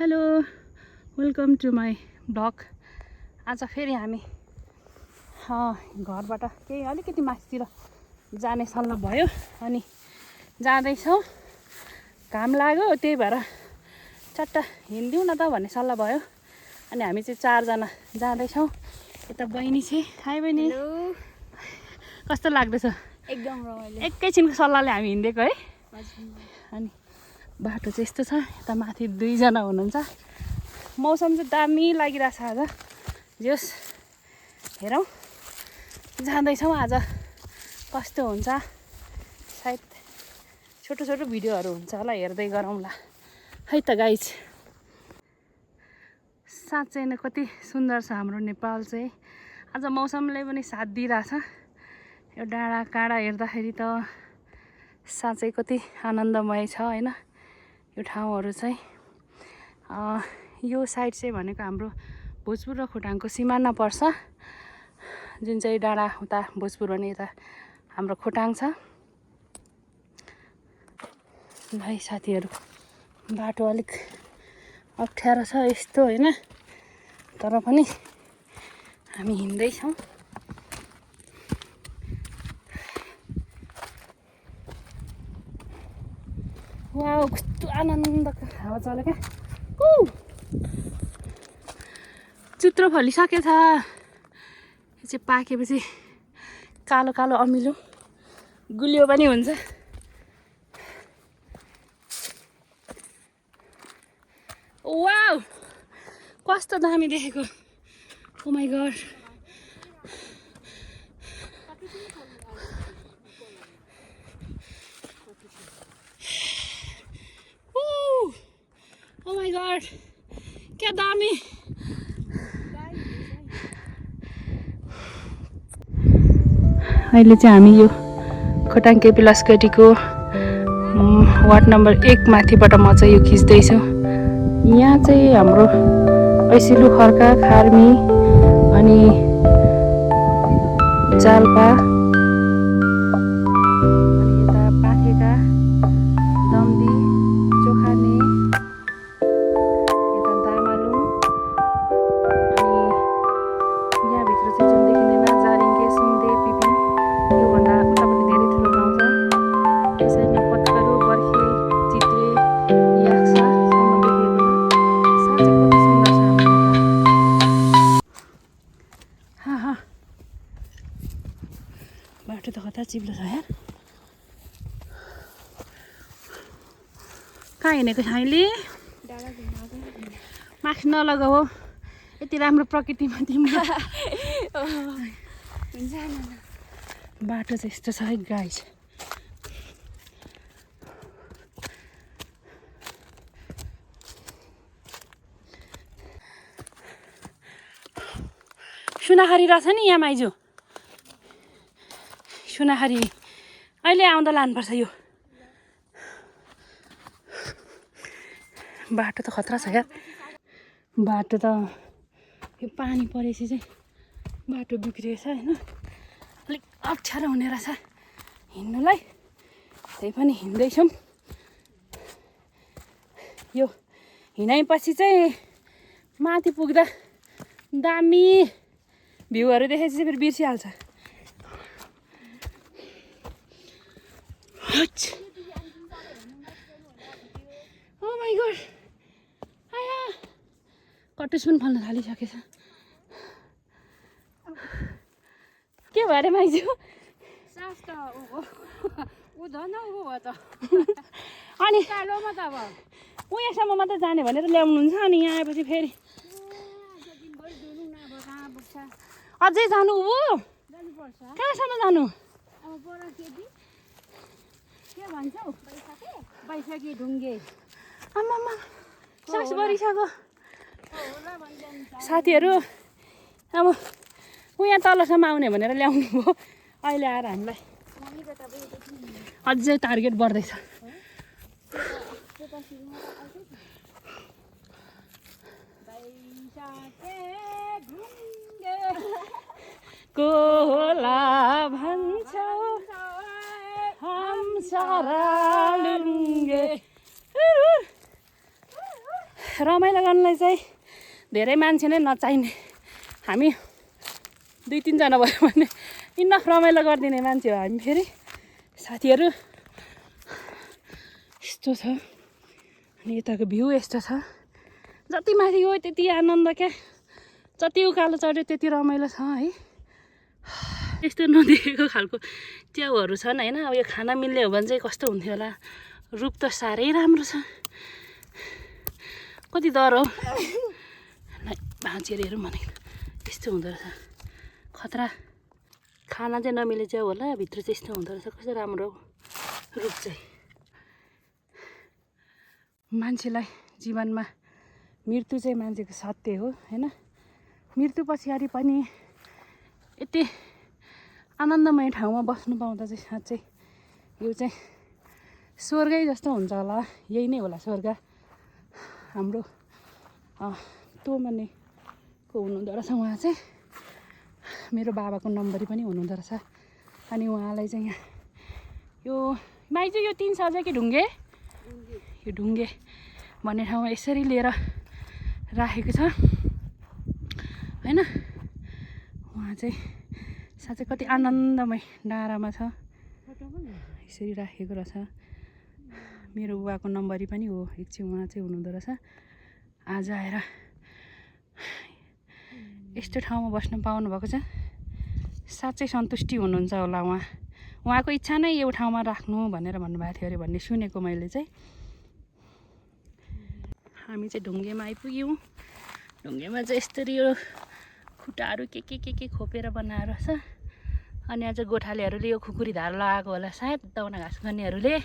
Hello welcome to my blog. आज फेरि हामी घरबाट केही अलिकति माथितिर जाने सल्लाह भयो अनि जाँदैछौँ। घाम लाग्यो त्यही भएर चट्ट हिँडिदिउँ न त भन्ने सल्लाह भयो अनि हामी चाहिँ 4 जना जाँदैछौँ। यता बहिनी चाहिँ हाई बहिनी, कस्तो लाग्दैछ? एकदम रमाइलो। एकैछिनको सल्लाहले हामी हिँडेको है। अनि बाटो चाहिँ यस्तो छ। यता माथि 2 जना हुनुहुन्छ। मौसम चाहिँ दामी लागिरहेछ आज। जस हेरौँ जाँदैछौँ आज कस्तो हुन्छ। सायद छोटो छोटो भिडियोहरू हुन्छ होला, हेर्दै गरौँला है त गाइज। साँच्चै नै कति सुन्दर छ हाम्रो नेपाल चाहिँ। आज मौसमले पनि साथ दिइरहेछ। यो डाँडा काँडा हेर्दाखेरि त साँच्चै कति आनन्दमय छ हैन। यो ठाउँहरू चाहिँ यो साइड चाहिँ भनेको हाम्रो भोजपुर र खोटाङको सिमाना पर्छ। जुन चाहिँ डाँडा उता भोजपुर भने यता हाम्रो खोटाङ छ। भाइ साथीहरू बाटो अलिक अप्ठ्यारो छ यस्तो हैन, तर पनि हामी हिँड्दैछौँ। वाउ कस्तो आनन्दको हावा चल्यो क्या। चित्रो फलिसकेछ। यो चाहिँ पाकेपछि कालो कालो अमिलो गुलियो पनि हुन्छ। वाउ कस्तो दामी देखेको। Oh my god. Oh my god क्या दामी। अहिले चाहिँ हामी यो खोटाङ केपी लस्कटीको वार्ड नम्बर 1 माथिबाट म चाहिँ यो खिच्दैछु। यहाँ चाहिँ हाम्रो ऐसिलु खर्का खार्मी अनि जाल्पा अनि यता पाथेका दम्दी चोखाने यता दामालु अनि यहाँभित्र चाहिँ जुन देखिँदैन जारिङ्गे सुन्दे पिपिन योभन्दा उतापट्टि धेरै ठुलो गाउँ छ। त्यसैले पत्करु बर्खे चित्रे याक्सासम्म देखिएको छ। साँच्चै कति सुन्दर छ हाम्रो नेपाल। बाटो त कता चिप्लो छ यार। कहाँ हिँडेको छ अहिले? मास्क नलगाऊ हो, यति राम्रो प्रकृतिमा तिम्रो। बाटो चाहिँ यस्तो छ है गाइस। सुनाखरी रहेछ नि यहाँ माइजू। सुनाखरी अहिले आउँदा लानुपर्छ। यो बाटो त खतरा छ यार। बाटो त यो पानी परेपछि चाहिँ बाटो बिग्रिएछ हैन। अलिक अप्ठ्यारो हुने रहेछ हिँड्नुलाई। त्यही पनि हिँड्दैछौँ। यो हिँडाइपछि चाहिँ माथि पुग्दा दामी भ्यूहरू देखेपछि चाहिँ फेरि बिर्सिहाल्छ। ओ माई गॉड आया कति सुन फल्न थालिसकेछ। के भयो अरे माइजू? सास त उ धन उ हो त। अनि कालोमा त अब उयाँसम्म मात्रै जाने भनेर ल्याउनुहुन्छ अनि यहाँ आएपछि फेरि दिनभरि डुल्नु न। अब कहाँ पुग्छ? अझै जानु ऊ जानुपर्छ। कहाँसम्म जानु? अब पर केटी के भन्छौ? बैशाखी ढुङ्गे। आम्मामा सास बरिसक्यो। होला भन्छ साथीहरू अब उयाँ तलसम्म आउने भनेर ल्याउनु भयो। अहिले आएर हामीलाई अझै टार्गेट बढ्दैछ। कोला भन्छौ हम सारा लुङ्गे। रमाइलो गर्नलाई चाहिँ धेरै मान्छे नै नचाहिने, हामी 2-3 जना भयो भने इनफ रमाइलो गरिदिने मान्छे हो हामी। फेरि साथीहरू यस्तो छ अनि यताको भ्यू यस्तो छ। जति माथि गयो त्यति आनन्द क्या, जति उकालो चढ्यो त्यति रमाइलो छ है। यस्तो नदेखेको खालको च्याउहरू छन् होइन। अब यो खाना मिल्ने हो भने चाहिँ कस्तो हुन्थ्यो होला। रूप त साह्रै राम्रो छ, कति दर हो भाँचिएर हेरौँ भनेको यस्तो हुँदो रहेछ। खतरा खाना चाहिँ नमिले च्याउ होला, भित्र चाहिँ यस्तो हुँदो रहेछ। कस्तो राम्रो रूप चाहिँ। मान्छेलाई जीवनमा मृत्यु चाहिँ मान्छेको सत्य हो होइन। मृत्यु पछाडि पनि यति आनन्दमय ठाउँमा बस्नु पाउँदा चाहिँ साँच्चै यो चाहिँ स्वर्गै जस्तो हुन्छ होला। यही नै होला स्वर्ग। हाम्रो तोमनेको हुनुहुँदो रहेछ उहाँ चाहिँ, मेरो बाबाको नम्बरी पनि हुनुहुँदो रहेछ। अनि उहाँलाई चाहिँ यहाँ यो माइजू यो 3 सजा कि ढुङ्गे, यो ढुङ्गे भन्ने ठाउँमा यसरी लिएर राखेको छ होइन। उहाँ चाहिँ साँच्चै कति आनन्दमय डाँडामा छ, यसरी राखेको रहेछ। मेरो बुवाको नम्बरी पनि हो, एकछिन उहाँ चाहिँ हुनुहुँदो रहेछ। आज आएर यस्तो ठाउँमा बस्न पाउनुभएको छ, साँच्चै सन्तुष्टि हुनुहुन्छ होला उहाँ। उहाँको इच्छा नै यो ठाउँमा राख्नु भनेर भन्नुभएको थियो अरे भन्ने सुनेको मैले चाहिँ। हामी चाहिँ ढुङ्गेमा आइपुग्यौँ। ढुङ्गेमा चाहिँ यस्तरी यो खुट्टाहरू के खोपेर बनाएर छ। अनि आज गोठालेहरूले यो खुकुरी धार लगाएको होला सायद, दाउना घाँस गर्नेहरूले।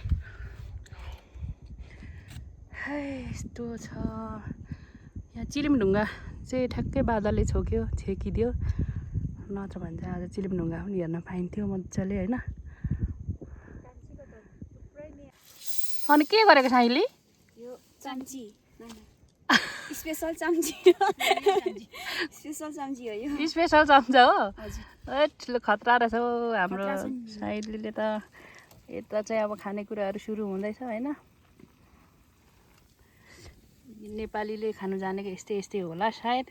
यस्तो छ यहाँ चिलिमढुङ्गा चाहिँ ठ्याक्कै बादलले छेकिदियो, नत्र भने चाहिँ आज चिलिमढुङ्गा पनि हेर्न पाइन्थ्यो मजाले होइन। अनि के गरेको छ अहिले? यो चम्ची स्पेसल चम्ची स्पेसल चम्ची हो यो। स्पेसल चम्चा हो? हजुर। ठुलो खतरा रहेछ हौ हाम्रो साइडले त। यता चाहिँ अब खानेकुराहरू सुरु हुँदैछ होइन। नेपालीले खानु जानेको यस्तै होला सायद।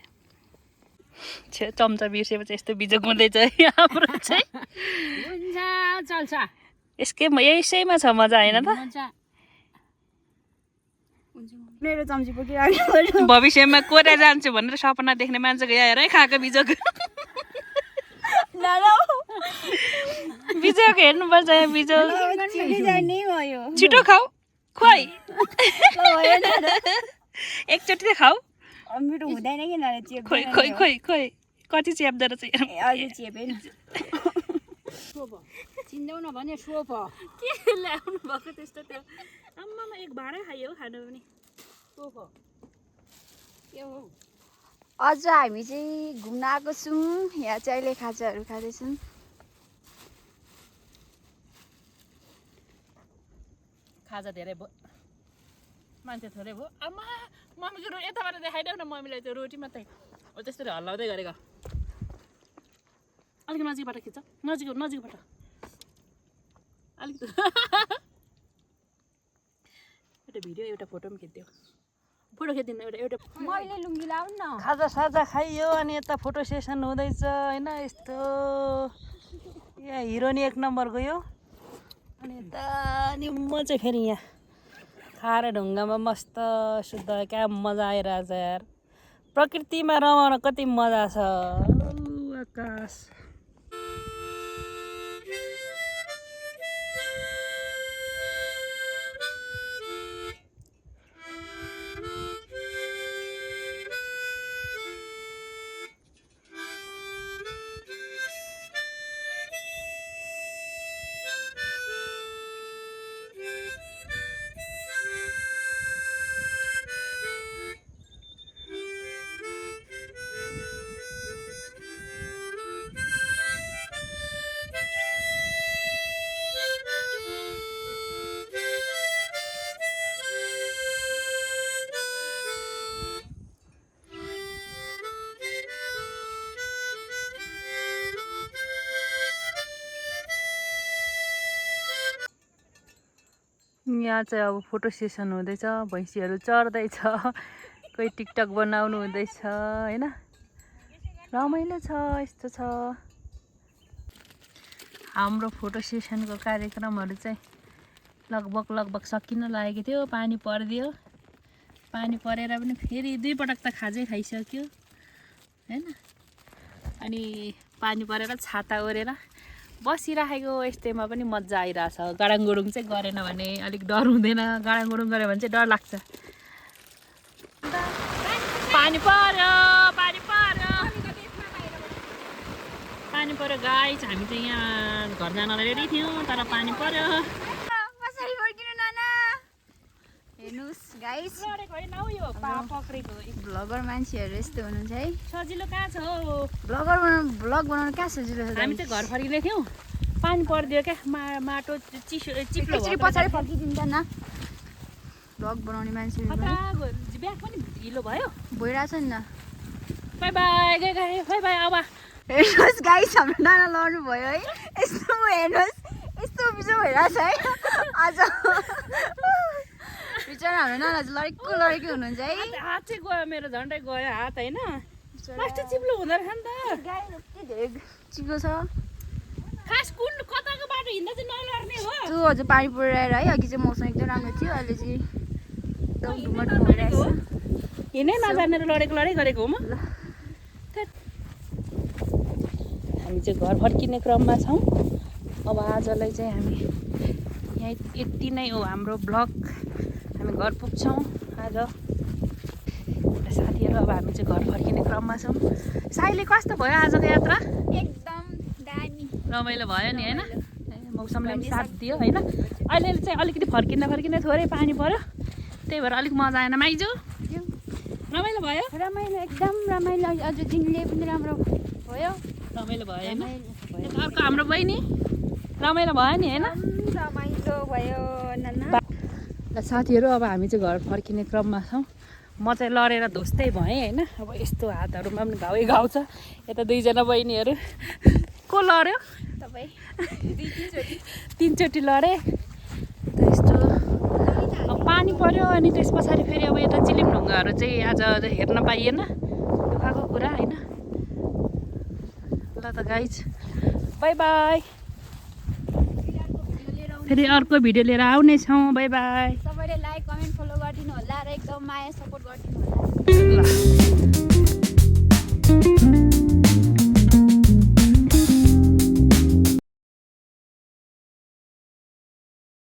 चम्चा बिर्सेपछि यस्तो बिजोग हुँदैछ हाम्रो चाहिँ। हुन्छ चल्छ, यसैमा छ मजा होइन त। मेरो चम्ची बोकिरहेको भविष्यमा कोरिया जान्छु भनेर सपना देख्ने मान्छेको यहाँ हेरै खाएको बिजोग। बिजोग हेर्नुपर्छ बिजोग। छिटो खाऊ खोइ, एकचोटि त खाऊ। मिठो हुँदैन कि खोइ कति च्याप्दो रहेछ। चिन्दैउ न भने सोप के ल्याउनु भएको त्यस्तो त्यो आम्मामा एक भाँडै खायो खानु पनि। अझ हामी चाहिँ घुम्न आएको छौँ। यहाँ चाहिँ अहिले खाजाहरू खाँदैछौँ। खाजा धेरै भयो, मान्छे थोरै भयो। आमा मम्मीको यताबाट देखाइदेऊ न मम्मीलाई त्यो रोटी मात्रै हो त्यसरी हल्लाउँदै गरेको। अलिक नजिकबाट खिच्छ, नजिकबाट अलिक एउटा भिडियो एउटा फोटो पनि खिच्दियो। फोटो खिचिदिनु एउटा मैले लुङ्गी लाउनु न। खाजा साजा खाइयो अनि यता फोटो सेसन हुँदैछ होइन। यस्तो यहाँ हिरोनी 1 नम्बर गयो। अनि यता नि म चाहिँ फेरि यहाँ खाएर ढुङ्गामा मस्त शुद्ध क्या मजा आइरहेछ यार। प्रकृतिमा रमाउन कति मजा छ। आकाश यहाँ चाहिँ अब फोटो सेसन हुँदैछ। भैँसीहरू चढ्दैछ। कोही टिकटक बनाउनु हुँदैछ हैन रमाइलो छ यस्तो छ हाम्रो फोटो सेसनको कार्यक्रमहरु चाहिँ लगभग सकिन लागेको थियो पानी पर्दियो पानी परेर पनि फेरि दुई पटक त खाजै खाइसक्यो हैन अनि पानी परेर छाता ओरेर बसिराखेको यस्तैमा पनि मज्जा आइराछ गाडाङगुडुङ चाहिँ गरेन भने अलिक डर हुँदैन गाडाङगुडुङ गरे भने चाहिँ डर लाग्छ पानी पर्यो गाइस हामी चाहिँ यहाँ घर जान रेडी थियौं तर पानी पर्यो पछाडी फर्किनु नाना हेर्नुस् गाइस लडेको हैन हौ यो पा पक्रेको भ्लगर मान्छेहरु यस्तो हुनुहुन्छ है सजिलो कहाँ छ हौ भ्लग बनाउन कहाँ सजिलो छ हामी चाहिँ घर फर्किँदै थियौं पानी पर्दियो क्या माटो चिसो चिप्लो एकचोटी पछाडी फर्किदिन्छ न भ्लग बनाउने मान्छेहरु ब्याग पनि ढिलो भयो भइराछ नि त बाइ बाइ अब हेर्नुहोस् गाइस हाम्रो नाना लड्नु भयो है यस्तो हेर्नुहोस् यस्तो बिजो भइरहेछ है आज बिचरा हाम्रो नाना चाहिँ लडेको हुनुहुन्छ है हात चाहिँ गयो मेरो झन्डै गयो हात हैन कस्तो चिप्लो हुँदो रहेछ नि त गाई यति धेरै चिप्लो छ खास कुन कताको बाटो हिँड्दा चाहिँ नलड्ने हो त्यो अझ पानी परिरहेर है अघि चाहिँ मौसम एकदम राम्रो थियो अहिले चाहिँ एकदम डुमट भइरहेछ हिँडै नजानेर लडेको गरेको हो म हामी चाहिँ घर फर्किने क्रममा छौँ अब आजलाई चाहिँ हामी यहाँ यति नै हो हाम्रो ब्लग हामी घर पुग्छौँ आज साथीहरू अब हामी चाहिँ घर फर्किने क्रममा छौँ साइले कस्तो भयो आजको यात्रा एकदम दामी रमाइलो भयो नि होइन मौसमले पनि साथ दियो होइन अहिले चाहिँ अलिकति फर्किँदा थोरै पानी पर्यो त्यही भएर अलिक मजा आएन माइजू रमाइलो भयो रमाइलो एकदम रमाइलो अझ दिनले पनि राम्रो भयो रमाइलो भयो होइन अर्को हाम्रो बहिनी रमाइलो भयो नि होइन रमाइलो भयो नाना ल साथीहरू अब हामी चाहिँ घर फर्किने क्रममा छौँ म चाहिँ लडेर धोस्तै भएँ होइन अब यस्तो हातहरूमा पनि घाउ छ यता दुईजना बहिनीहरू को लड्यो तपाईँ तीनचोटि लडेँ यस्तो अब पानी पर्यो अनि त्यस पछाडि फेरि अब यता चिलिम ढुङ्गाहरू चाहिँ आज हेर्न पाइएन दुःखको कुरा होइन ल त गाइज बाइ बाइ फेरि अर्को भिडियो लिएर आउनेछौँ बाइ बाइ सबैले लाइक कमेन्ट फलो गरिदिनु होला र एकदम माया सपोर्ट गरिदिनु होला ल